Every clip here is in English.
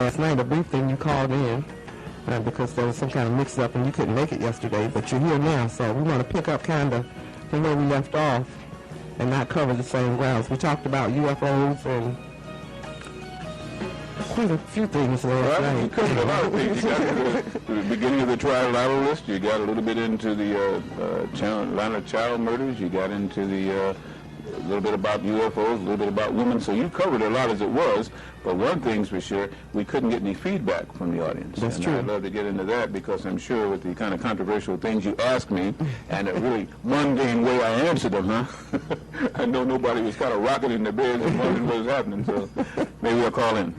Last night, a brief thing, you called in because there was some kind of mix-up and you couldn't make it yesterday, but you're here now, so we want to pick up kind of from where we left off and not cover the same grounds. We talked about UFOs and quite a few things last night. You covered a lot of things. You got to the beginning of the trilateral list. You got a little bit into the line of child murders. You got into the a little bit about UFOs, a little bit about women. So you covered a lot as it was. But one thing's for sure, we couldn't get any feedback from the audience. That's true. I'd love to get into that because I'm sure with the kind of controversial things you asked me and the really mundane way I answered them, I know nobody was kind of rocking in their beds and wondering what was happening. So maybe I'll call in.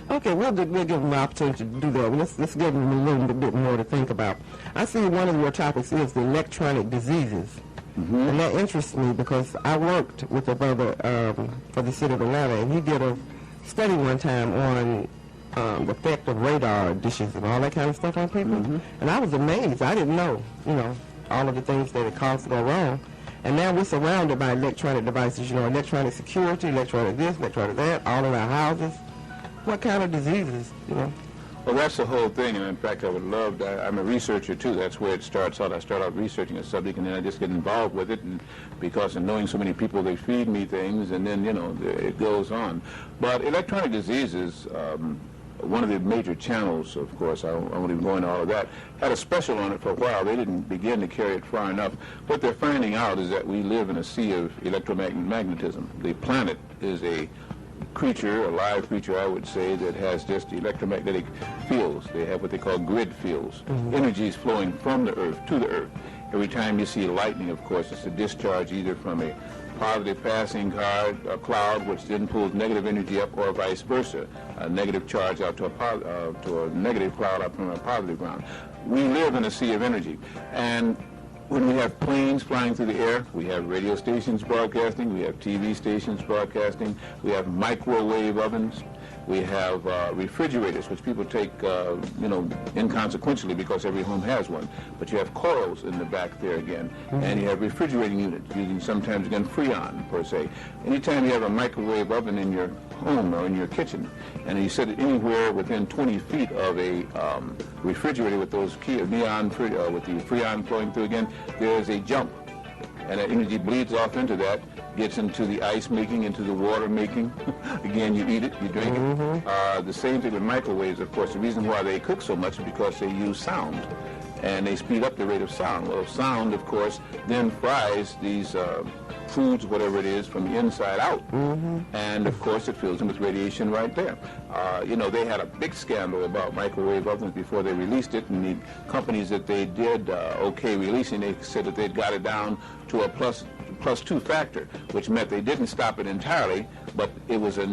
Okay, we'll give them the opportunity to do that. Let's give them a little bit more to think about. I see one of your topics is the electronic diseases. Mm-hmm. And that interests me because I worked with a brother for the city of Atlanta, and he did a study one time on the effect of radar dishes and all that kind of stuff on people. Mm-hmm. And I was amazed. I didn't know, all of the things that it caused to go wrong. And now we're surrounded by electronic devices, electronic security, electronic this, electronic that, all in our houses. What kind of diseases, Well, that's the whole thing, and in fact, I would love to, I'm a researcher too. That's where it starts out. I start out researching a subject, and then I just get involved with it, and because of knowing so many people, they feed me things, and then, it goes on. But electronic diseases, one of the major channels, of course, I won't even go into all of that, had a special on it for a while. They didn't begin to carry it far enough. What they're finding out is that we live in a sea of electromagnetism. The planet is a creature, a live creature, I would say, that has just electromagnetic fields. They have what they call grid fields. Mm-hmm. Energy is flowing from the Earth to the Earth. Every time you see lightning, of course, it's a discharge either from a positive passing cloud, which then pulls negative energy up, or vice versa, a negative charge out to a negative cloud up from a positive ground. We live in a sea of energy. And when we have planes flying through the air, we have radio stations broadcasting, we have TV stations broadcasting, we have microwave ovens, we have refrigerators, which people take, inconsequentially because every home has one. But you have coils in the back there again, and you have refrigerating units using sometimes, again, Freon, per se. Anytime you have a microwave oven in your home or in your kitchen, and you set it anywhere within 20 feet of a refrigerator with those with the Freon flowing through again, there's a jump. And that energy bleeds off into that, gets into the ice making, into the water making. Again, you eat it, you drink it. The same thing with microwaves, of course. The reason why they cook so much is because they use sound, and they speed up the rate of sound. Well, sound, of course, then fries these foods, whatever it is, from the inside out. And, of course, it fills them with radiation right there. They had a big scandal about microwave ovens before they released it, and the companies that they did releasing, they said that they'd got it down to a plus 2 factor, which meant they didn't stop it entirely, but it was a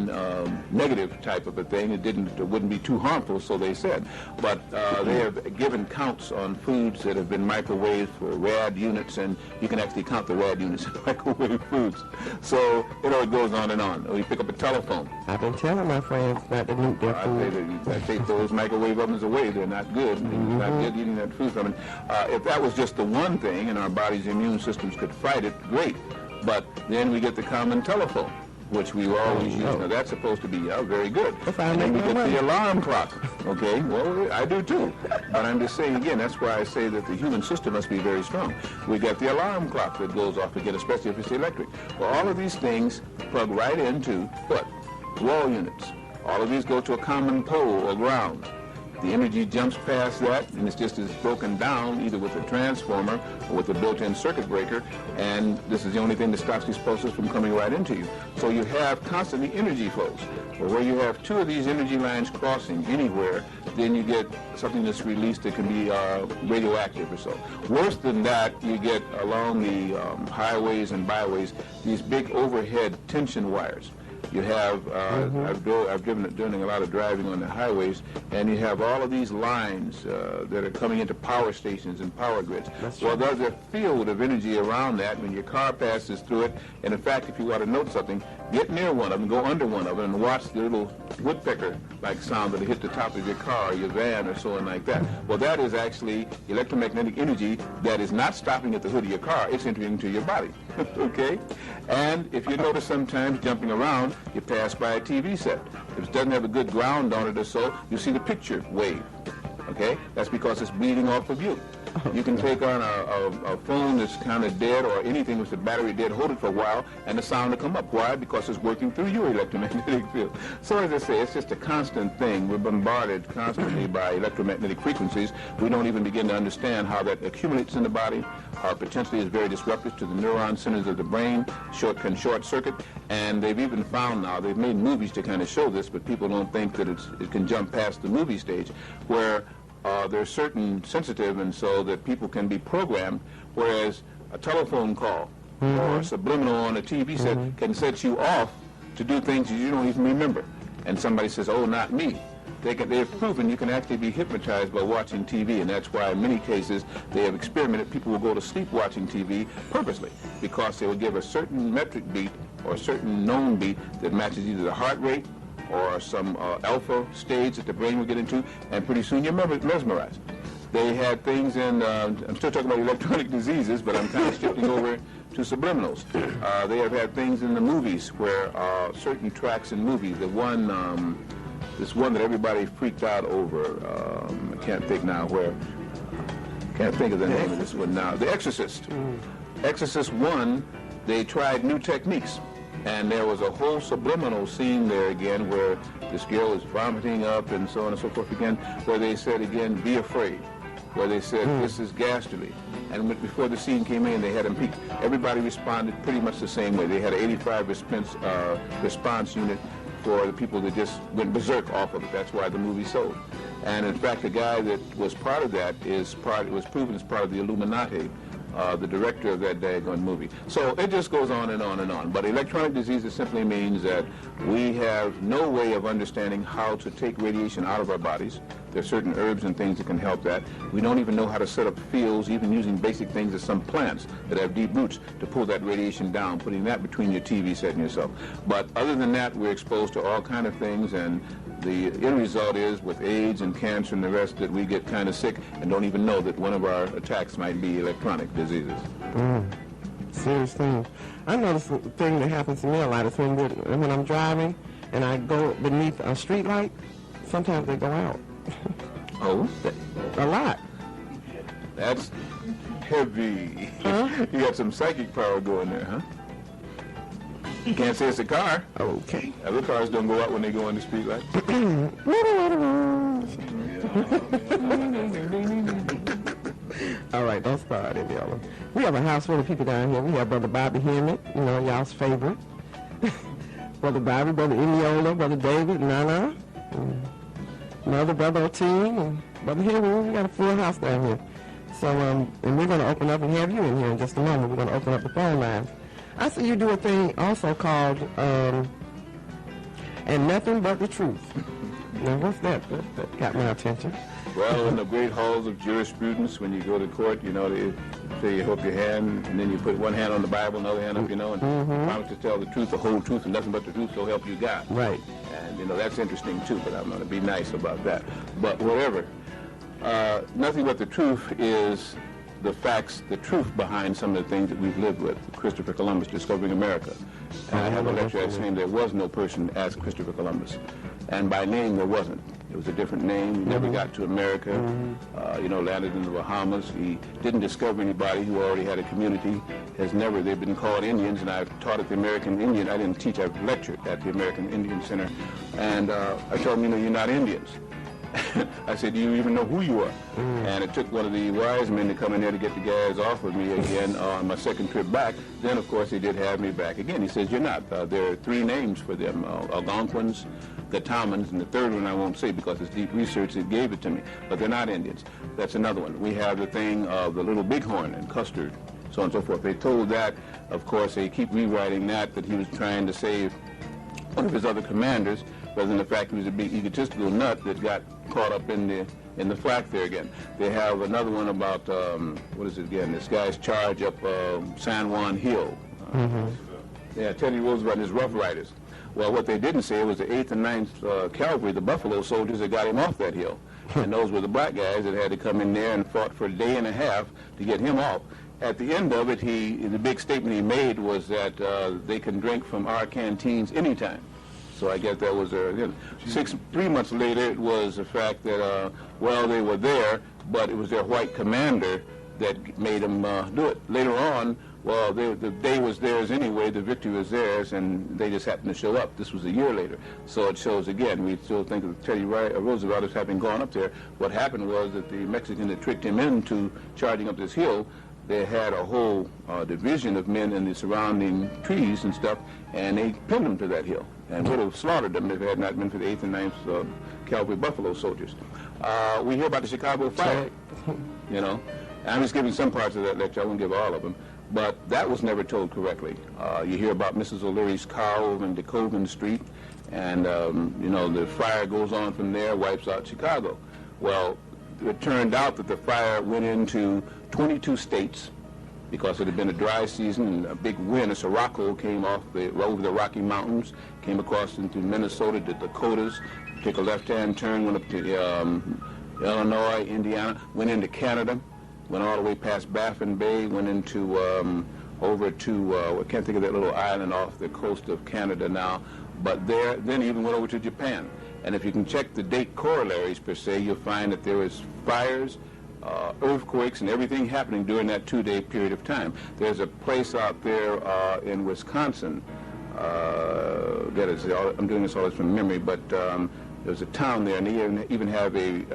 negative type of a thing. It wouldn't be too harmful, so they said. But they have given counts on foods that have been microwaved for rad units, and you can actually count the rad units in microwave foods. So, it goes on and on. Or you pick up a telephone. I've been telling my friends not to eat their food. I take those microwave ovens away. They're not good. It's not good eating that food from it. If that was just the one thing, and our body's immune systems could fight it, great. But then we get the common telephone, which we always use. Now, that's supposed to be very good. And then we get the alarm clock. Okay, well, I do too. But I'm just saying, again, that's why I say that the human system must be very strong. We got the alarm clock that goes off again, especially if it's electric. Well, all of these things plug right into what? Wall units. All of these go to a common pole or ground. The energy jumps past that, and it's just as broken down either with a transformer or with a built-in circuit breaker, and this is the only thing that stops these pulses from coming right into you. So you have constantly energy flows. But where you have 2 of these energy lines crossing anywhere, then you get something that's released that can be radioactive or so. Worse than that, you get along the highways and byways these big overhead tension wires. You have, I've driven doing a lot of driving on the highways, and you have all of these lines that are coming into power stations and power grids. Well, there's a field of energy around that when your car passes through it, and in fact, if you want to note something, get near one of them, go under one of them, and watch the little woodpecker-like sound that hit the top of your car or your van or so on like that. Well, that is actually electromagnetic energy that is not stopping at the hood of your car. It's entering into your body, okay? And if you notice sometimes jumping around, you pass by a TV set. If it doesn't have a good ground on it or so, you see the picture wave, okay? That's because it's bleeding off of you. You can take on a phone that's kind of dead or anything with the battery dead, hold it for a while, and the sound will come up. Why? Because it's working through your electromagnetic field. So as I say, it's just a constant thing. We're bombarded constantly by electromagnetic frequencies. We don't even begin to understand how that accumulates in the body, or potentially is very disruptive to the neuron centers of the brain, can short circuit, and they've even found now, they've made movies to kind of show this, but people don't think that it can jump past the movie stage, where they're certain sensitive, and so that people can be programmed, whereas a telephone call or a subliminal on a TV set can set you off to do things you don't even remember. And somebody says, oh, not me. They've proven you can actually be hypnotized by watching TV, and that's why in many cases they have experimented. People will go to sleep watching TV purposely because they will give a certain metric beat or a certain known beat that matches either the heart rate or some alpha stage that the brain will get into, and pretty soon you're mesmerized. They had things in, I'm still talking about electronic diseases, but I'm kind of shifting over to subliminals. They have had things in the movies where certain tracks in movies, this one that everybody freaked out over, I can't think now can't think of the name of this one now, The Exorcist. Exorcist 1, they tried new techniques. And there was a whole subliminal scene there again where this girl is vomiting up and so on and so forth again, where they said again, be afraid, where they said, this is ghastly. And before the scene came in, they had them peek. Everybody responded pretty much the same way. They had an 85 response unit for the people that just went berserk off of it. That's why the movie sold. And in fact, the guy that was part of that it was proven as part of the Illuminati, the director of that daggone movie. So it just goes on and on and on. But electronic diseases simply means that we have no way of understanding how to take radiation out of our bodies. There are certain herbs and things that can help that. We don't even know how to set up fields, even using basic things as some plants that have deep roots to pull that radiation down, putting that between your TV set and yourself. But other than that, we're exposed to all kind of things, and the end result is with AIDS and cancer and the rest that we get kind of sick and don't even know that one of our attacks might be electronic diseases. Serious thing. I notice the thing that happens to me a lot is when I'm driving and I go beneath a street light, sometimes they go out. Oh? A lot. That's heavy. Huh? You got some psychic power going there, huh? You can't say it's a car. Okay. Other cars don't go out when they go on the street light. All right, don't start it, y'all. We have a house full of people down here. We have Brother Bobby Hammett, y'all's favorite. Brother Bobby, Brother Indiola, Brother David, Nana, Mother, Brother O'Teen, and Brother Henry. We got a full house down here. So, and we're going to open up and have you in here in just a moment. We're going to open up the phone lines. I see you do a thing also called, And Nothing But the Truth. Now, what's that? That got my attention. Well, in the great halls of jurisprudence, when you go to court, they say you hold your hand, and then you put one hand on the Bible, another hand up, and promise to tell the truth, the whole truth, and nothing but the truth, so help you God. Right. And, that's interesting, too, but I'm going to be nice about that. But whatever. Nothing but the truth is the facts, the truth behind some of the things that we've lived with. Christopher Columbus discovering America. And I have a lecture that's saying there was no person as Christopher Columbus. And by name, there wasn't. It was a different name. He never got to America, landed in the Bahamas. He didn't discover anybody who already had a community. They've been called Indians, and I've taught at the American Indian. I didn't teach, I've lectured at the American Indian Center. And I told them, you're not Indians. I said, do you even know who you are? And it took one of the wise men to come in there to get the guys off of me again on my second trip back. Then, of course, he did have me back again. He says, you're not. There are three names for them, Algonquins, Gatamans, and the third one I won't say because it's deep research that gave it to me. But they're not Indians. That's another one. We have the thing of the little bighorn and custard, so on and so forth. They told that, of course, they keep rewriting that he was trying to save one of his other commanders, rather than the fact he was a big egotistical nut that got caught up in the flack there again. They have another one about, what is it again, this guy's charge up San Juan Hill. Yeah, Teddy Roosevelt and his Rough Riders. Well, what they didn't say was the 8th and 9th Cavalry, the Buffalo Soldiers, that got him off that hill. And those were the black guys that had to come in there and fought for a day and a half to get him off. At the end of it, the big statement he made was that they can drink from our canteens anytime. So I guess that was 3 months later, it was the fact that, well, they were there, but it was their white commander that made them do it. Later on, well, the day was theirs anyway, the victory was theirs, and they just happened to show up. This was a year later. So it shows, again, we still think of Teddy Roosevelt as having gone up there. What happened was that the Mexican that tricked him into charging up this hill, they had a whole division of men in the surrounding trees and stuff, and they pinned them to that hill and would have slaughtered them if it had not been for the 8th and 9th Cavalry Buffalo Soldiers. We hear about the Chicago fire, you know. I'm just giving some parts of that lecture. I won't give all of them. But that was never told correctly. You hear about Mrs. O'Leary's cow over in DeKoven Street, and, you know, the fire goes on from there, wipes out Chicago. Well, it turned out that the fire went into 22 states because it had been a dry season and a big wind, a sirocco came over the Rocky Mountains, came across into Minnesota, the Dakotas, took a left-hand turn, went up to Illinois, Indiana, went into Canada, went all the way past Baffin Bay, went into over to, I can't think of that little island off the coast of Canada now, but then even went over to Japan. And if you can check the date corollaries per se, you'll find that there was fires, earthquakes, and everything happening during that 2-day period of time. There's a place out there in Wisconsin, I'm doing this all from memory, but there's a town there, and they even have a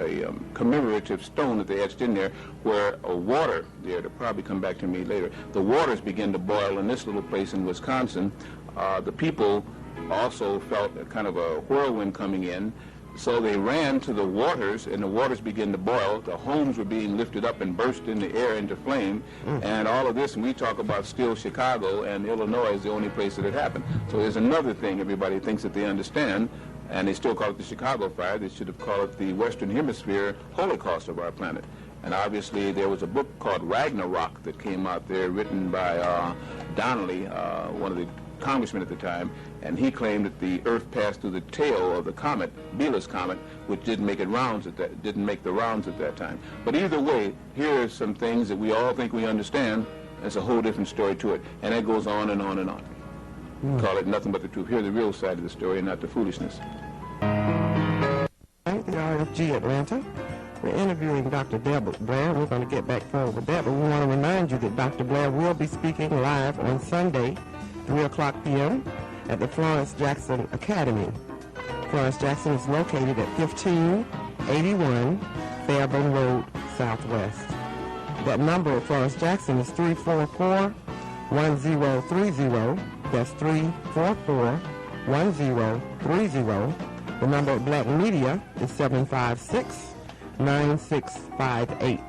commemorative stone that they etched in there where water there, to probably come back to me later, the waters begin to boil in this little place in Wisconsin. The people also felt a kind of a whirlwind coming in, so they ran to the waters, and the waters began to boil. The homes were being lifted up and burst in the air into flame, and all of this, and we talk about still Chicago, and Illinois is the only place that it happened. So there's another thing everybody thinks that they understand, and they still call it the Chicago fire. They should have called it the Western Hemisphere Holocaust of our planet. And obviously there was a book called Ragnarok that came out there, written by Donnelly, one of the congressmen at the time, and he claimed that the Earth passed through the tail of the comet, Biela's comet, which didn't make the rounds at that time. But either way, here are some things that we all think we understand. There's a whole different story to it, and it goes on and on and on. Call it nothing but the truth. Hear the real side of the story and not the foolishness. WRFG Atlanta. We're interviewing Dr. Delbert Blair. We're going to get back forward with that, but we want to remind you that Dr. Blair will be speaking live on Sunday, 3 o'clock p.m. at the Florence Jackson Academy. Florence Jackson is located at 1581 Fairburn Road, Southwest. That number at Florence Jackson is 344-1030. That's 344-1030. The number at Black Media is 756-9658.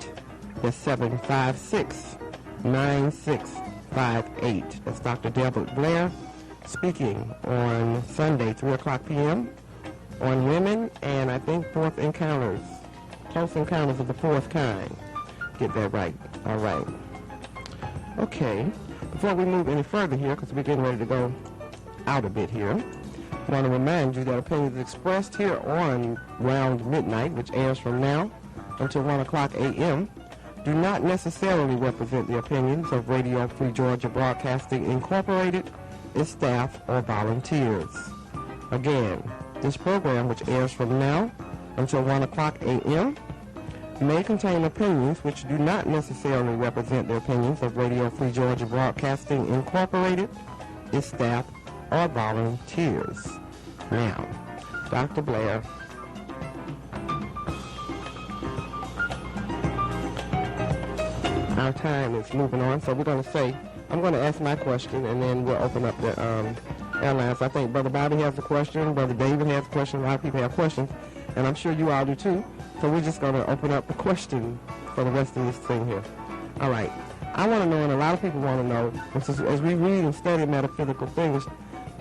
That's 756-9658. That's Dr. Delbert Blair speaking on Sunday, 3 o'clock p.m. on women and I think fourth encounters, close encounters of the fourth kind. Get that right. All right. Okay. Before we move any further here, because we're getting ready to go out a bit here, I want to remind you that opinions expressed here on Round Midnight, which airs from now until 1 o'clock a.m., do not necessarily represent the opinions of Radio Free Georgia Broadcasting Incorporated, its staff, or volunteers. Again, this program, which airs from now until 1 o'clock a.m., may contain opinions which do not necessarily represent the opinions of Radio Free Georgia Broadcasting Incorporated, its staff, or volunteers. Now, Dr. Blair. Our time is moving on, so we're going to say, I'm going to ask my question, and then we'll open up the airlines. I think Brother Bobby has a question, Brother David has a question, a lot of people have questions, and I'm sure you all do too. So we're just going to open up the question for the rest of this thing here. All right. I want to know, and a lot of people want to know, as we read and study metaphysical things,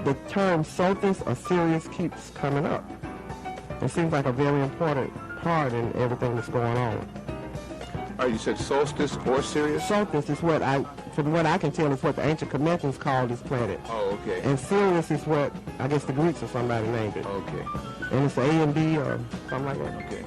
the term solstice or Sirius keeps coming up. It seems like a very important part in everything that's going on. Oh, you said solstice or Sirius? Solstice is what from what I can tell, is what the ancient conventions called this planet. Oh, okay. And Sirius is what, I guess the Greeks or somebody named it. Okay. And it's A and B or something like that. Okay.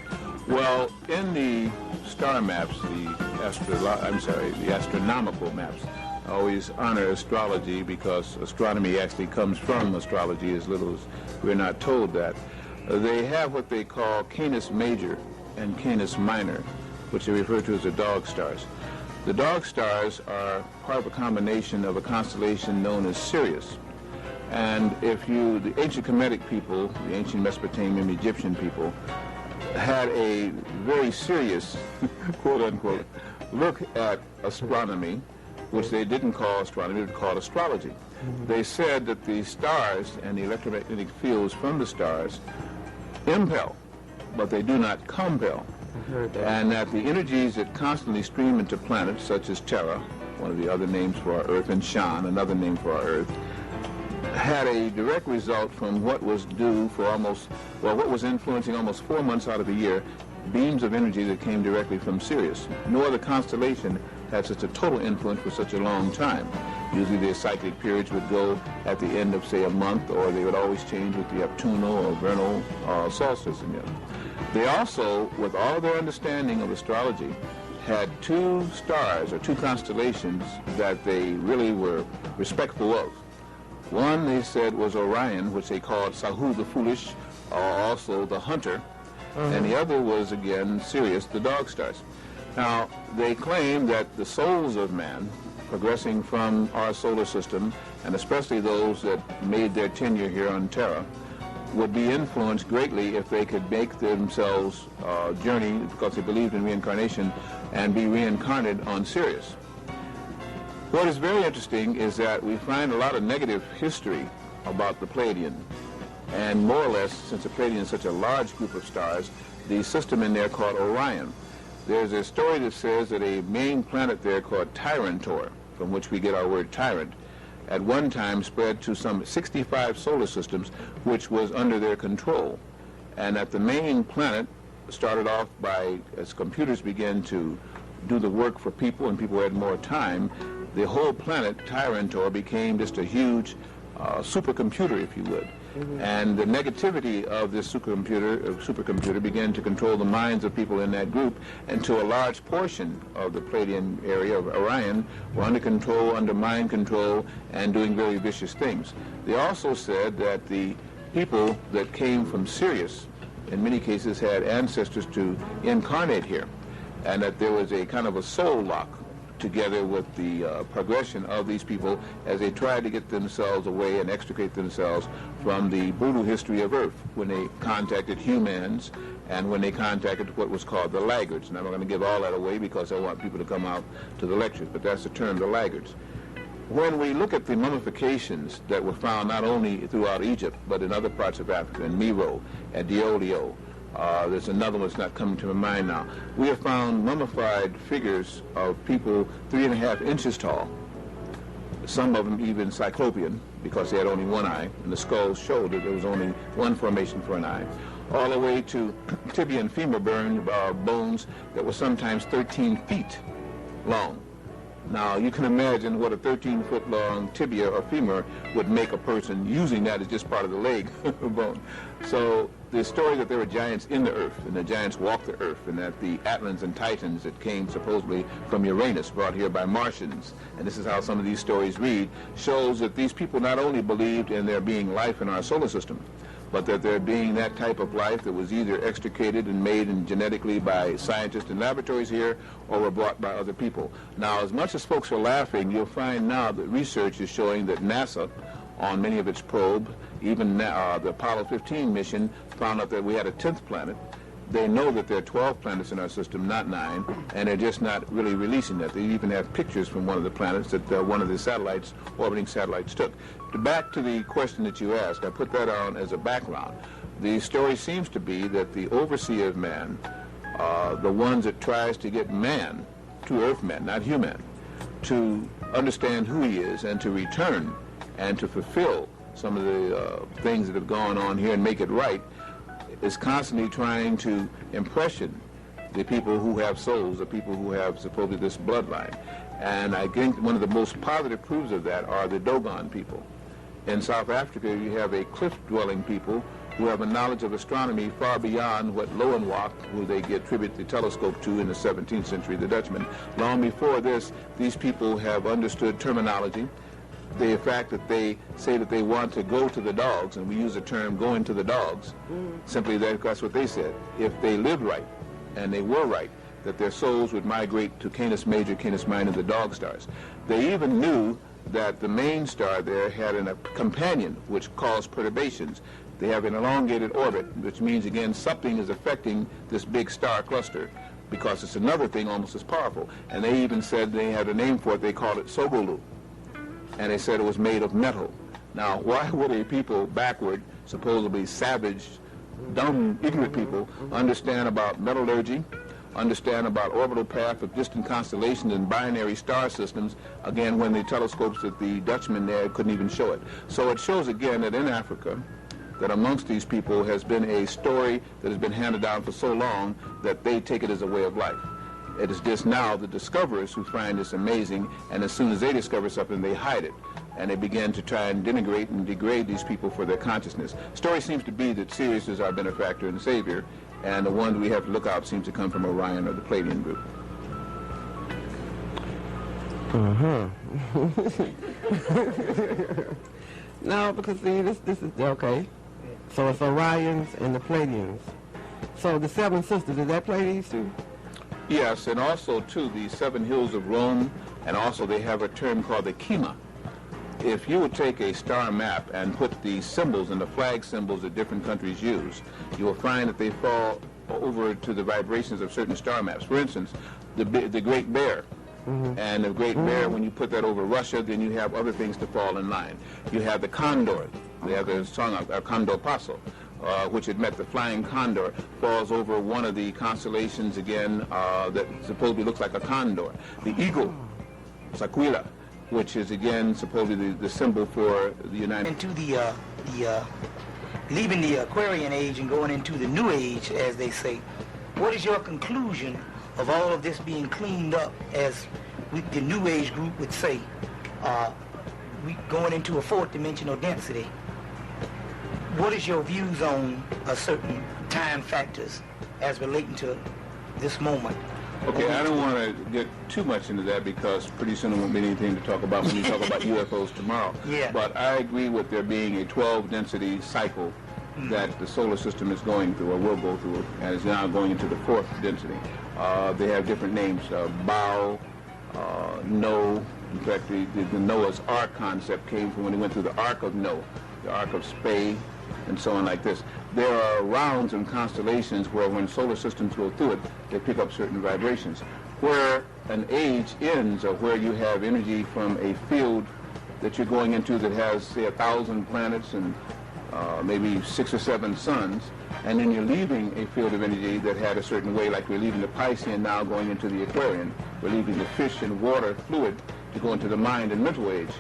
Well, in the star maps, the astronomical maps always honor astrology because astronomy actually comes from astrology, as little as we're not told that. They have what they call Canis Major and Canis Minor, which they refer to as the dog stars. The dog stars are part of a combination of a constellation known as Sirius. And the ancient Kemetic people, the ancient Mesopotamian Egyptian people, had a very serious, quote unquote, look at astronomy, which they didn't call astronomy, they called astrology. They said that the stars and the electromagnetic fields from the stars impel, but they do not compel. And that the energies that constantly stream into planets, such as Terra, one of the other names for our Earth, and Shan, another name for our Earth, had a direct result from what was due for what was influencing almost 4 months out of the year, beams of energy that came directly from Sirius. No other constellation had such a total influence for such a long time. Usually their cyclic periods would go at the end of, say, a month, or they would always change with the autumnal or vernal solstice. They also, with all their understanding of astrology, had two stars or two constellations that they really were respectful of. One, they said, was Orion, which they called Sahu the Foolish, or also the Hunter, and the other was, again, Sirius, the dog stars. Now, they claim that the souls of man, progressing from our solar system, and especially those that made their tenure here on Terra, would be influenced greatly if they could make themselves journey, because they believed in reincarnation, and be reincarnated on Sirius. What is very interesting is that we find a lot of negative history about the Pleiadian. And more or less, since the Pleiadian is such a large group of stars, the system in there called Orion. There's a story that says that a main planet there called Tyrantor, from which we get our word tyrant, at one time spread to some 65 solar systems, which was under their control. And that the main planet started off by, as computers began to do the work for people and people had more time, the whole planet, Tyrantor, became just a huge supercomputer, if you would. And the negativity of this supercomputer began to control the minds of people in that group, and to a large portion of the Pleiadian area of Orion were under control, under mind control, and doing very vicious things. They also said that the people that came from Sirius, in many cases, had ancestors to incarnate here, and that there was a kind of a soul lock together with the progression of these people as they tried to get themselves away and extricate themselves from the brutal history of Earth when they contacted humans and when they contacted what was called the laggards. And I'm not going to give all that away because I want people to come out to the lectures, but that's the term, the laggards. When we look at the mummifications that were found not only throughout Egypt, but in other parts of Africa, in Miro, at Diolio, there's another one that's not coming to my mind now. We have found mummified figures of people 3.5 inches tall, some of them even cyclopean, because they had only one eye, and the skulls showed that there was only one formation for an eye, all the way to tibia and femur bones that were sometimes 13 feet long. Now, you can imagine what a 13-foot-long tibia or femur would make a person using that as just part of the leg bone. So the story that there were giants in the earth, and the giants walked the earth, and that the Atlans and Titans that came supposedly from Uranus, brought here by Martians, and this is how some of these stories read, shows that these people not only believed in there being life in our solar system, but that there being that type of life that was either extricated and made genetically by scientists in laboratories here or were brought by other people. Now, as much as folks are laughing, you'll find now that research is showing that NASA, on many of its probes, even the Apollo 15 mission, found out that we had a 10th planet. They know that there are 12 planets in our system, not 9, and they're just not really releasing that. They even have pictures from one of the planets that one of the satellites, orbiting satellites, took. Back to the question that you asked, I put that on as a background. The story seems to be that the overseer of man, the ones that tries to get man, to earth-man, not human, to understand who he is and to return and to fulfill some of the things that have gone on here and make it right, is constantly trying to impression the people who have souls, the people who have supposedly this bloodline. And I think one of the most positive proofs of that are the Dogon people. In South Africa, you have a cliff-dwelling people who have a knowledge of astronomy far beyond what Lowenwalk, who they attribute the telescope to in the 17th century, the Dutchman. Long before this, these people have understood terminology. The fact that they say that they want to go to the dogs, and we use the term going to the dogs, simply that's what they said. If they lived right, and they were right, that their souls would migrate to Canis Major, Canis Minor, the dog stars. They even knew that the main star there had a companion which caused perturbations. They have an elongated orbit, which means, again, something is affecting this big star cluster because it's another thing almost as powerful. And they even said they had a name for it. They called it Sogolu. And they said it was made of metal. Now, why would a people backward, supposedly savage, dumb, ignorant people understand about metallurgy, understand about orbital path of distant constellations and binary star systems, again, when the telescopes that the Dutchmen there couldn't even show it? So it shows, again, that in Africa, that amongst these people has been a story that has been handed down for so long that they take it as a way of life. It is just now the discoverers who find this amazing, and as soon as they discover something, they hide it. And they begin to try and denigrate and degrade these people for their consciousness. The story seems to be that Sirius is our benefactor and savior, and the one we have to look out seems to come from Orion or the Pleiadian group. No, because see, this is okay. So it's Orions and the Pleiadians. So the seven sisters, is that Pleiades too? Yes, and also too the seven hills of Rome, and also they have a term called the Kima. If you would take a star map and put the symbols and the flag symbols that different countries use, you will find that they fall over to the vibrations of certain star maps. For instance, the Great Bear. And the Great Bear, when you put that over Russia, then you have other things to fall in line. You have the Condor. They have the song Condor Paso, which had met the flying condor, falls over one of the constellations again that supposedly looks like a condor. The eagle, Saquila, which is again supposedly the symbol for the United. Into the leaving the Aquarian age and going into the New Age, as they say. What is your conclusion of all of this being cleaned up, as the New Age group would say, we going into a fourth dimensional density? What is your views on certain time factors as relating to this moment? Okay, I don't want to get too much into that because pretty soon there won't be anything to talk about when you talk about UFOs tomorrow. Yeah. But I agree with there being a 12-density cycle that the solar system is going through, or will go through, and is now going into the fourth density. They have different names, Bao, No. In fact, the Noah's Ark concept came from when he went through the Ark of Noah, the Ark of Spey, and so on like this. There are rounds and constellations where when solar systems go through it, they pick up certain vibrations. Where an age ends, or where you have energy from a field that you're going into that has, say, 1,000 planets and maybe 6 or 7 suns, and then you're leaving a field of energy that had a certain way, like we're leaving the Piscean now going into the Aquarian. We're leaving the fish and water fluid to go into the mind and mental age.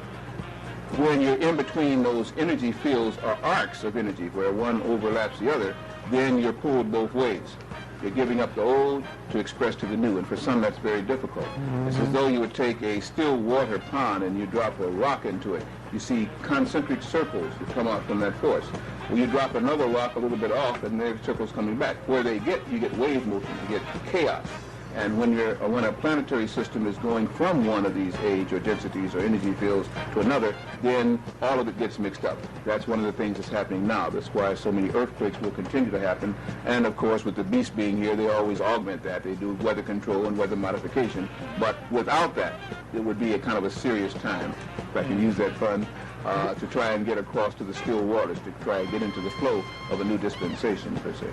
When you're in between those energy fields or arcs of energy where one overlaps the other, then you're pulled both ways. You're giving up the old to express to the new, and for some that's very difficult. It's as though you would take a still water pond and you drop a rock into it. You see concentric circles that come out from that force. Well, you drop another rock a little bit off and there are circles coming back. Where they get, you get wave motion, you get chaos. And when a planetary system is going from one of these age or densities or energy fields to another, then all of it gets mixed up. That's one of the things that's happening now. That's why so many earthquakes will continue to happen. And of course, with the beast being here, they always augment that. They do weather control and weather modification. But without that, it would be a kind of a serious time, if I can use that fun, to try and get across to the still waters, to try and get into the flow of a new dispensation, per se.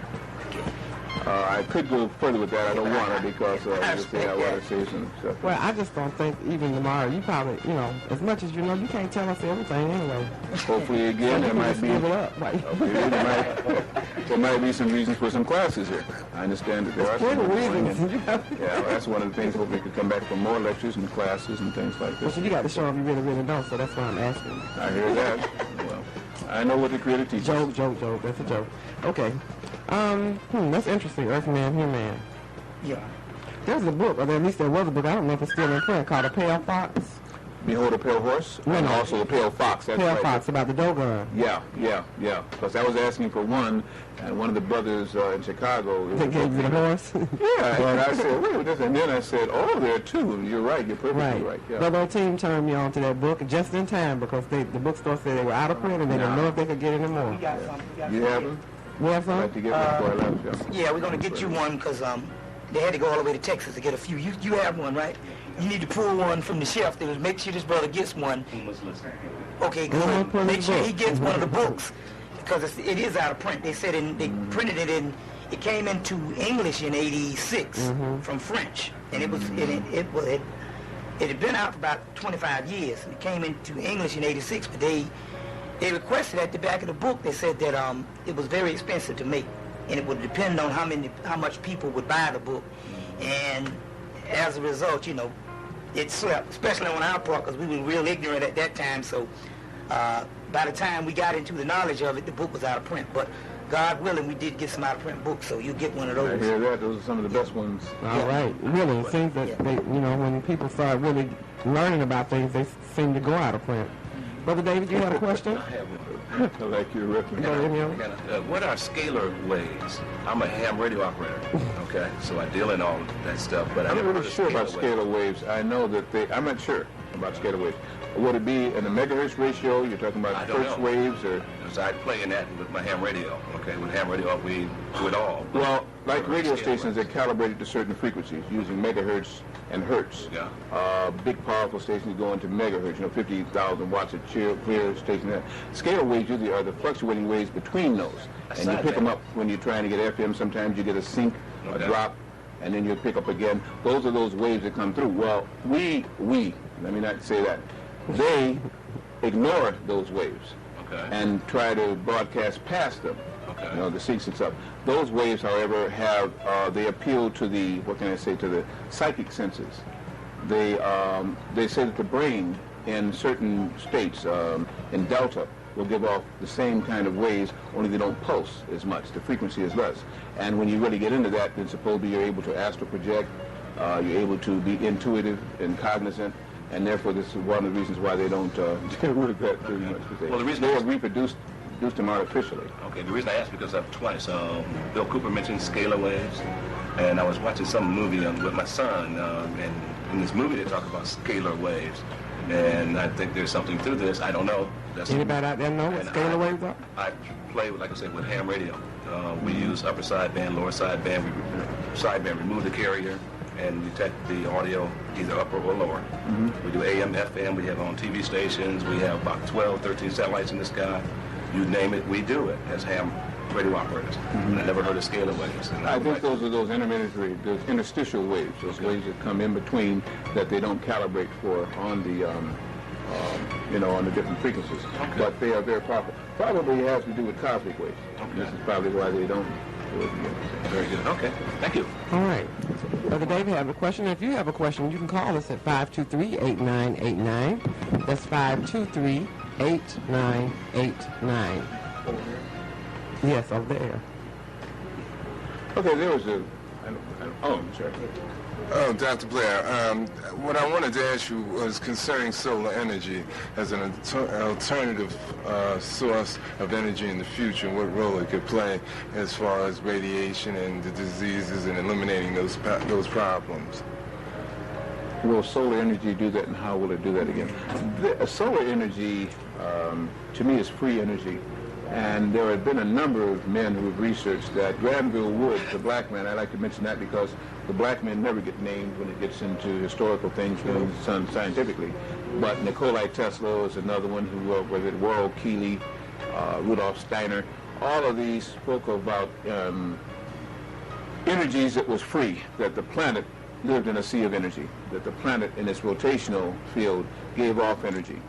I could go further with that. I don't want to because I want to say some stuff. Well, I just don't think even tomorrow, you probably, as much as you know, you can't tell us everything anyway. Hopefully, again, there might be... Give it up, right? There might be some reasons for some classes here. I understand that there are some reasons. Yeah, that's one of the things. Hopefully, we could come back for more lectures and classes and things like this. Well, you got to show if you really, really don't, so that's why I'm asking. I hear that. Well, I know what the Creator teaches. Joke. That's a joke. Okay. That's interesting. Earthman, Human. Yeah. There's a book, or at least there was a book, I don't know if it's still in print, called A Pale Fox. Behold a Pale Horse, and also A Pale Fox. That's Pale right. Fox, about the Dogon. Yeah. Because I was asking for one, and one of the brothers in Chicago... They gave you the horse? Yeah, and I said, wait a minute, and then I said, oh, there are two. You're right, you're perfectly right. Yeah. Well, their team turned me on to that book just in time, because the bookstore said they were out of print, and they didn't know if they could get any more. We got some. You have them? You have some? I'd like to get one before I left, Yeah, we're going to get you one because they had to go all the way to Texas to get a few. You have one, right? You need to pull one from the shelf. Make sure this brother gets one. Okay, good. Make sure he gets one of the books because it is out of print. They said they printed it in. It came into English in '86 from French, and it had been out for about 25 years. It came into English in '86, but they requested at the back of the book. They said that it was very expensive to make, and it would depend on how much people would buy the book, and as a result, it slept, especially on our part, because we were real ignorant at that time. So by the time we got into the knowledge of it, the book was out of print. But God willing, we did get some out of print books, so you'll get one of those. I hear that. Those are some of the best ones. All right. Really, it seems that they, when people start really learning about things, they seem to go out of print. Brother David, you have a question? I like your reference. What are scalar waves? I'm a ham radio operator, okay? So I deal in all of that stuff, but I'm not really sure about scalar waves. I know that I'm not sure about scalar waves. Would it be in a megahertz ratio? You're talking about hertz waves, or? Because I play in that with my ham radio, okay? With ham radio, we do it all. Well, like radio stations, they're calibrated to certain frequencies using megahertz and hertz. Yeah. Big, powerful stations go into megahertz, 50,000 watts of clear station. Scalar waves usually are the fluctuating waves between those. And you pick them up when you're trying to get FM. Sometimes you get a sync, a drop, and then you pick up again. Those are those waves that come through. Well, we, let me not say that. They ignore those waves and try to broadcast past them. The sequence up. Those waves, however, they appeal to the, to the psychic senses. They say that the brain in certain states, in delta, will give off the same kind of waves, only they don't pulse as much. The frequency is less. And when you really get into that, then supposedly you're able to astral project, you're able to be intuitive and cognizant, and therefore this is one of the reasons why they don't work that very much. Well, the reason they have reproduced them artificially. Okay, the reason I asked because I've twice. Bill Cooper mentioned scalar waves, and I was watching some movie with my son, and in this movie they talk about scalar waves, and I think there's something to this. I don't know. Anybody out there know what scalar waves are? I play, like I said, with ham radio. We use upper sideband, lower sideband. Sideband, remove the carrier, and detect the audio either upper or lower. We do AM, FM. We have on TV stations. We have about 12, 13 satellites in the sky. You name it, we do it as ham radio operators. And I never heard of scalar waves. I think those are those those interstitial waves, those waves that come in between that they don't calibrate for on the, on the different frequencies. But they are very powerful. Probably has to do with cosmic waves. This is probably why they don't do it. Very good. Okay. Thank you. All right. Brother David, have a question? If you have a question, you can call us at 523-8989. That's 523-8989. Yes, over there. Okay, there was I'm sorry. Oh, Dr. Blair, what I wanted to ask you was concerning solar energy as an alternative source of energy in the future, and what role it could play as far as radiation and the diseases and eliminating those problems. Will solar energy do that, and how will it do that again? Solar energy, to me, is free energy. And there have been a number of men who have researched that. Granville Woods, the black man, I like to mention that because the black men never get named when it gets into historical things, done scientifically. But Nikola Tesla is another one who, was it Worrell Keeley, Rudolf Steiner. All of these spoke about energies that was free, that the planet lived in a sea of energy, that the planet in its rotational field gave off energy,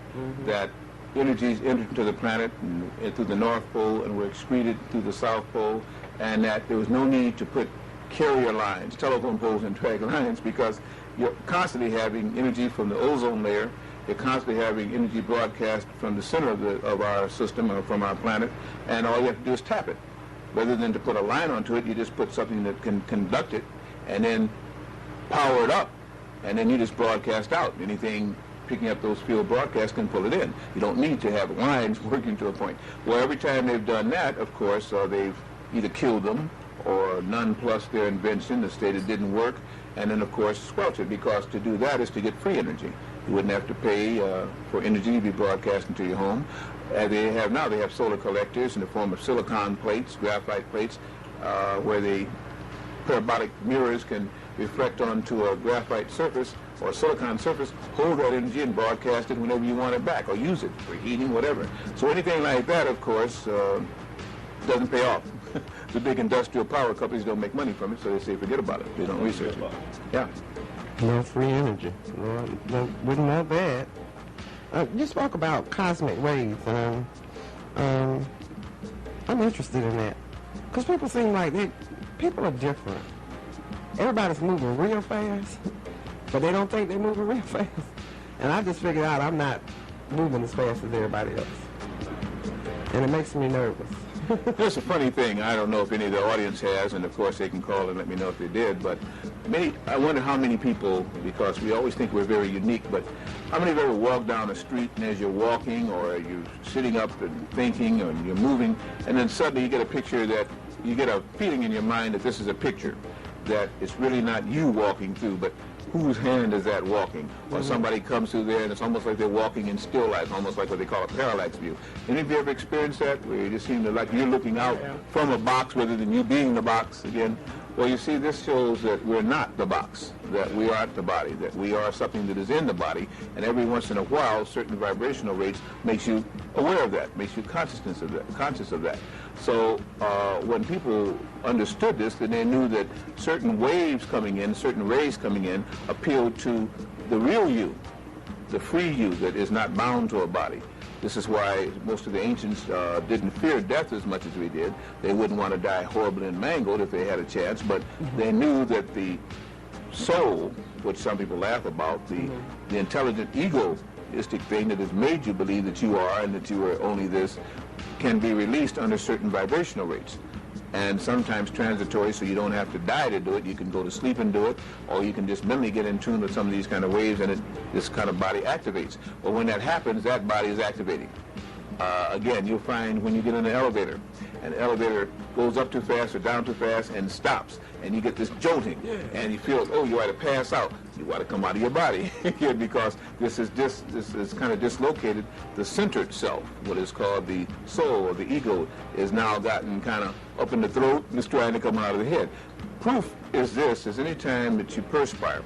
that energies entered into the planet and through the North Pole and were excreted through the South Pole, and that there was no need to put carrier lines, telephone poles and drag lines, because you're constantly having energy from the ozone layer, you're constantly having energy broadcast from the center of our system or from our planet, and all you have to do is tap it. Rather than to put a line onto it, you just put something that can conduct it, and then powered up, and then you just broadcast out. Anything picking up those field broadcasts can pull it in. You don't need to have lines working to a point. Well, every time they've done that, of course, they've either killed them or nonplussed their invention, the state it didn't work, and then, of course, squelch it, because to do that is to get free energy. You wouldn't have to pay for energy to be broadcasting to your home. They have solar collectors in the form of silicon plates, graphite plates, where the parabolic mirrors can reflect onto a graphite surface or a silicon surface, hold that energy and broadcast it whenever you want it back, or use it for heating, whatever. So anything like that, of course, doesn't pay off. The big industrial power companies don't make money from it, so they say forget about it. They don't research it. Yeah. No free energy. No, wouldn't know that. You spoke about cosmic rays. I'm interested in that. Because people seem like people are different. Everybody's moving real fast, but they don't think they're moving real fast. And I just figured out I'm not moving as fast as everybody else. And it makes me nervous. It's a funny thing. I don't know if any of the audience has, and of course they can call and let me know if they did, but I wonder how many people, because we always think we're very unique, but how many have ever walked down a street, and as you're walking or you're sitting up and thinking or you're moving, and then suddenly you get a picture that, you get a feeling in your mind that this is a picture, that it's really not you walking through, but whose hand is that walking? Or somebody comes through there and it's almost like they're walking in still life, almost like what they call a parallax view. Any of you ever experienced that, where you just seem to like you're looking out from a box rather than you being the box again? Well, you see, this shows that we're not the box, that we aren't the body, that we are something that is in the body, and every once in a while, certain vibrational rates makes you aware of that, makes you conscious of that. So when people understood this, then they knew that certain waves coming in, certain rays coming in, appealed to the real you, the free you that is not bound to a body. This is why most of the ancients didn't fear death as much as we did. They wouldn't want to die horribly and mangled if they had a chance, but they knew that the soul, which some people laugh about, the intelligent egoistic thing that has made you believe that you are and that you are only this, can be released under certain vibrational rates. And sometimes transitory, so you don't have to die to do it. You can go to sleep and do it, or you can just mentally get in tune with some of these kind of waves, and this kind of body activates. But when that happens, that body is activating. Again, you'll find when you get in an elevator, and the elevator goes up too fast or down too fast and stops, and you get this jolting, and you feel, oh, you ought to pass out. You ought to come out of your body because this is kind of dislocated. The centered self, what is called the soul or the ego, is now gotten kind of up in the throat and is trying to come out of the head. Proof is any time that you perspire,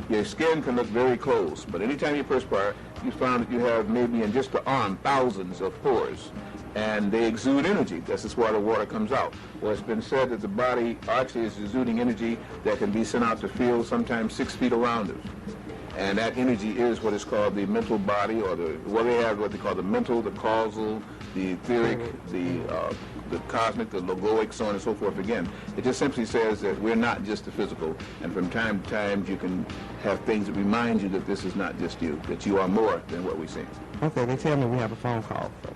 your skin can look very close, but anytime you perspire, you found that you have maybe in just the arm thousands of pores, and they exude energy. This is why the water comes out. Well, it's been said that the body actually is exuding energy that can be sent out to fields sometimes 6 feet around us. And that energy is what is called the mental body, or they have what they call the mental, the causal, the etheric, the cosmic, the logoic, so on and so forth again. It just simply says that we're not just the physical, and from time to time you can have things that remind you that this is not just you, that you are more than what we see. Okay, they tell me we have a phone call, so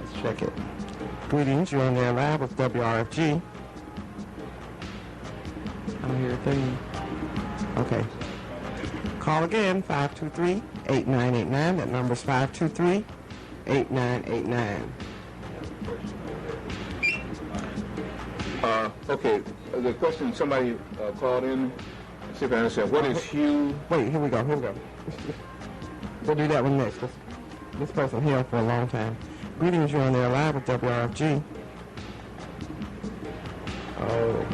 let's check it. Greetings, you're on there live with WRFG. I'm here to you. Okay. Call again, 523-8989. That number's 523-8989. Okay, the question somebody called in, see if I understand. What is hue? Wait, here we go. We'll do that one next. This person here for a long time. Greetings, you're on there live with WRFG. Oh.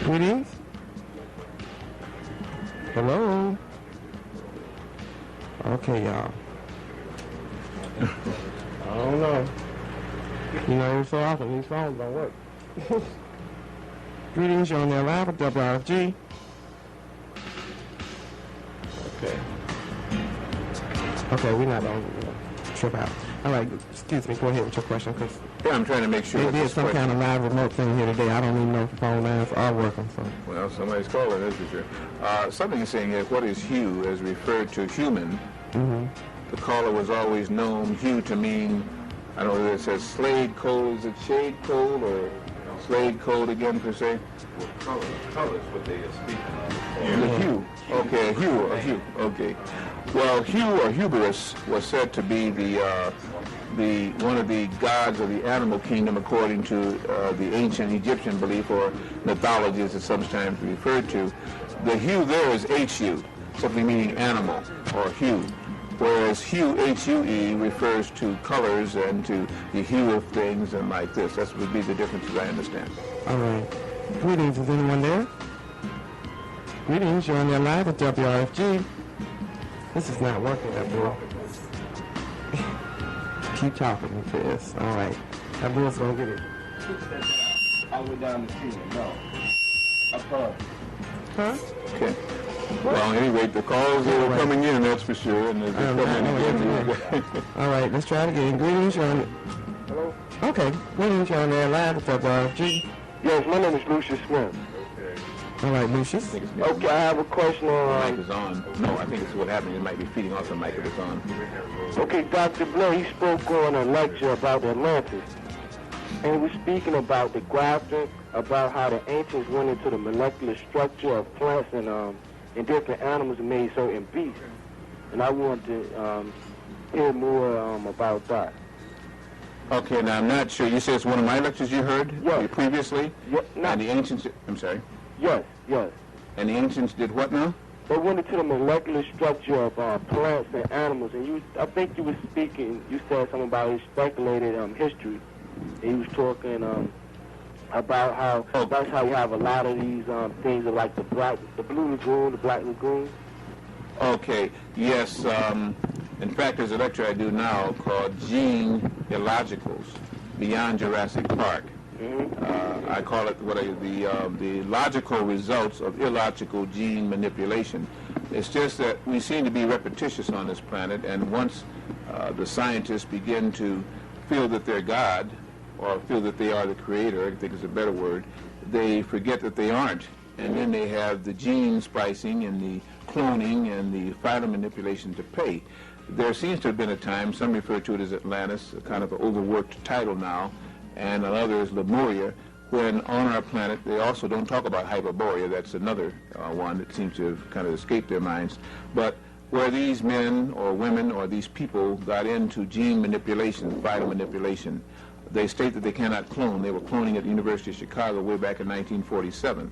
Greetings. Hello. Okay, y'all. I don't know. You know, so often these phones don't work. Greetings, you're on there live with WRFG. Okay, we're not going to trip out. All right, excuse me, go ahead with your question, because yeah, I'm trying to make sure. They did some kind of live remote thing here today. I don't even know if the phone lines are working. So. Well, somebody's calling, that's for sure. Something is saying here, what is hue as referred to human? Mm-hmm. The caller was always known hue to mean, I don't know if it says slade coal, is it shade coal or Slade code again, per se? Colors, what they are speaking of. The hue. Okay, a hue. Okay. Well, hue or hubris was said to be the one of the gods of the animal kingdom, according to the ancient Egyptian belief or mythology, as it's sometimes referred to. The hue there is HU, simply meaning animal or hue. Whereas hue, H-U-E, refers to colors and to the hue of things and like this. That would be the difference as I understand. All right. Greetings. Is anyone there? Greetings. You're on there live at WRFG. This is not working, Abdul. Keep talking with this. All right. Abdul's going to get it. All the way down the street. No. Up front. Huh? Okay. Well, anyway, the calls are coming in, that's for sure. And they're coming in. All right, let's try it again. Greetings, you're on... Hello? Okay, greetings, you're on there live at WRFG. Yes, my name is Lucius Smith. All right, Lucius. Okay, I have a question The on... mic is on. No, I think it's what happened. It might be feeding off the mic if it's on. Okay, Dr. Blair, he spoke on a lecture about Atlantis. And he was speaking about the grafting, about how the ancients went into the molecular structure of plants and different animals and made certain beasts. And I want to hear more about that. Okay, now I'm not sure. You said it's one of my lectures you heard previously? Yeah, no. And the ancients... I'm sorry? Yes. And the ancients did what now? They went into the molecular structure of plants and animals. And I think you were speaking, you said something about his speculated history. And he was talking about how that's how you have a lot of these things like the blue lagoon, the black lagoon. Okay, yes. In fact, there's a lecture I do now called Gene Illogicals Beyond Jurassic Park. I call it the logical results of illogical gene manipulation. It's just that we seem to be repetitious on this planet, and once the scientists begin to feel that they're God, or feel that they are the creator, I think is a better word, they forget that they aren't. And then they have the gene splicing and the cloning and the phyto manipulation to pay. There seems to have been a time, some refer to it as Atlantis, a kind of an overworked title now, and another is Lemuria, when on our planet they also don't talk about Hyperborea. That's another one that seems to have kind of escaped their minds. But where these men or women or these people got into gene manipulation, phyto manipulation, they state that they cannot clone. They were cloning at the University of Chicago way back in 1947.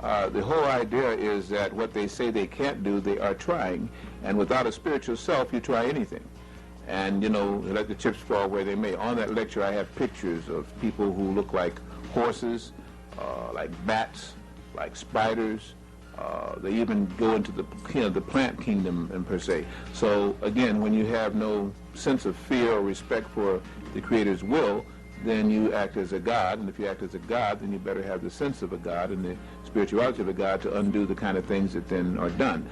The whole idea is that what they say they can't do, they are trying. And without a spiritual self, you try anything. And, you know, let the chips fall where they may. On that lecture, I have pictures of people who look like horses, like bats, like spiders. They even go into the plant kingdom, per se. So, again, when you have no sense of fear or respect for the Creator's will, then you act as a god, and if you act as a god, then you better have the sense of a god and the spirituality of a god to undo the kind of things that then are done.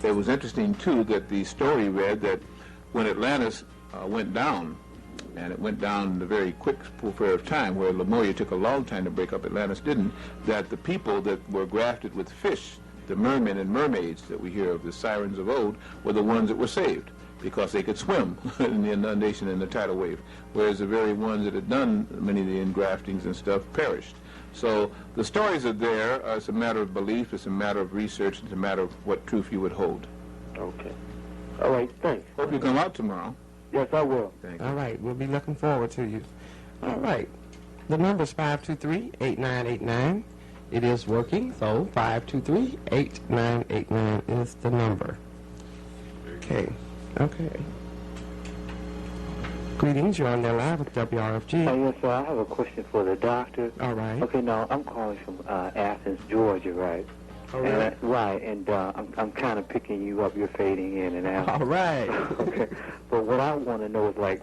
It was interesting, too, that the story read that when Atlantis went down, and it went down in a very quick period of time, where Lemuria took a long time to break up, Atlantis didn't, that the people that were grafted with fish, the mermen and mermaids that we hear of, the sirens of old, were the ones that were saved, because they could swim in the inundation and the tidal wave, whereas the very ones that had done many of the engraftings and stuff perished. So the stories are there. It's a matter of belief. It's a matter of research. It's a matter of what truth you would hold. Okay. All right, thanks. Hope you come out tomorrow. Yes, I will. Thank you. All right, we'll be looking forward to you. All right. The number is 523-8989. It is working, so 523-8989 is the number. Okay. Greetings, you're on there live with WRFG. Yes, sir. I have a question for the doctor. All right. Okay, now I'm calling from Athens, Georgia, right? All right. And I'm kind of picking you up. You're fading in and out. All right. Okay. But what I want to know is, like,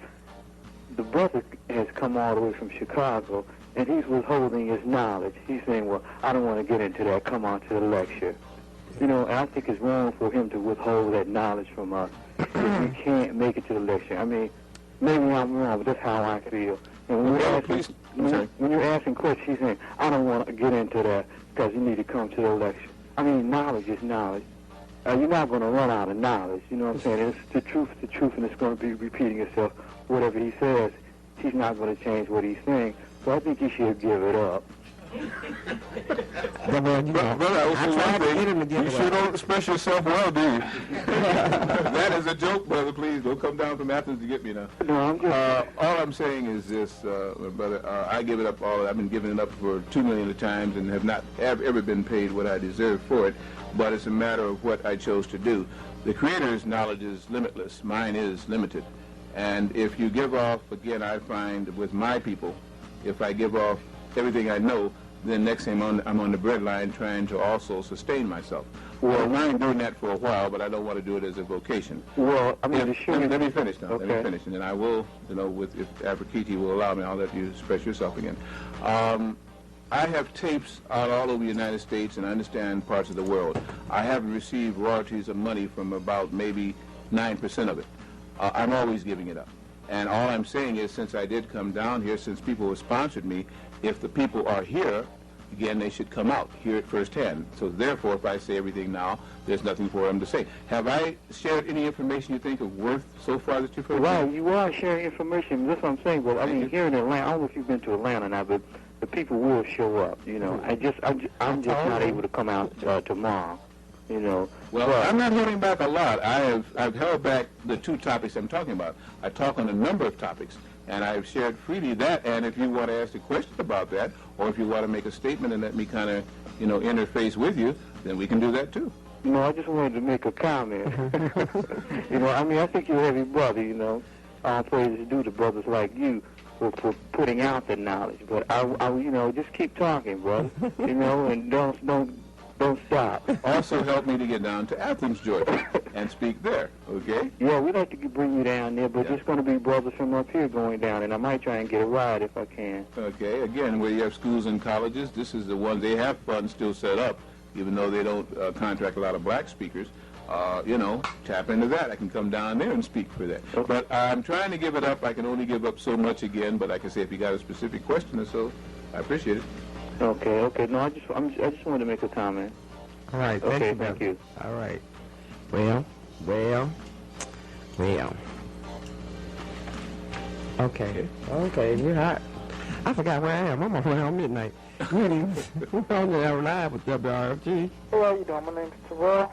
the brother has come all the way from Chicago, and he's withholding his knowledge. He's saying, well, I don't want to get into that. Come on to the lecture. You know, and I think it's wrong for him to withhold that knowledge from us if we can't make it to the lecture. I mean, maybe I'm wrong, but that's how I feel. And when you're asking questions, he's saying, I don't want to get into that because you need to come to the lecture. I mean, knowledge is knowledge. You're not going to run out of knowledge, you know what I'm saying? It's the truth, and it's going to be repeating itself. Whatever he says, he's not going to change what he's saying. So I think he should give it up. Well, you know, Brother, I will I say tried one to thing. get him to get You away. sure don't express yourself well, do you? That is a joke, brother. Please don't come down from Athens to get me now. No, I'm just... All I'm saying is this, brother. I give it up all. I've been giving it up for 2 million times and have not ever been paid what I deserve for it. But it's a matter of what I chose to do. The Creator's knowledge is limitless. Mine is limited. And if you give off, again, I find with my people, if I give off everything I know, then next thing I'm on the breadline trying to also sustain myself. Well, I mind doing that for a while, but I don't want to do it as a vocation. Well, I mean, Let me finish now. Okay. Let me finish, and then I will, you know, if Aphrodite will allow me, I'll let you express yourself again. I have tapes out all over the United States, and I understand parts of the world. I have received royalties of money from about maybe 9% of it. I'm always giving it up. And all I'm saying is, since I did come down here, since people have sponsored me, if the people are here, again, they should come out, hear it firsthand. So therefore, if I say everything now, there's nothing for them to say. Have I shared any information you think of worth so far that you've heard? Right, you are sharing information. That's what I'm saying. But I mean, here in Atlanta, I don't know if you've been to Atlanta now, but the people will show up. You know, I'm just not able to come out tomorrow. You know. Well, but I'm not holding back a lot. I've held back the 2 topics I'm talking about. I talk on a number of topics, and I've shared freely that. And if you want to ask a question about that, or if you want to make a statement and let me kind of, you know, interface with you, then we can do that too. you know, I just wanted to make a comment. You know, I mean, I think you're a heavy brother. You know, praises due to brothers like you for putting out the knowledge. But I you know, just keep talking, brother. You know, and don't stop. Also help me to get down to Athens, Georgia, and speak there, okay? Yeah, we'd like to bring you down there, but there's going to be brothers from up here going down, and I might try and get a ride if I can. Okay, again, where you have schools and colleges, this is the one, they have funds still set up, even though they don't contract a lot of black speakers. You know, tap into that. I can come down there and speak for that. Okay. But I'm trying to give it up. I can only give up so much again, but like I say, if you got a specific question or so, I appreciate it. Okay. No, I just wanted to make a comment. All right, Okay, thank you. you. All right. Well. Okay, you're hot. I forgot where I am. I'm around midnight. Greetings. We're on the air live with WRFG. How are you doing? My name's Terrell.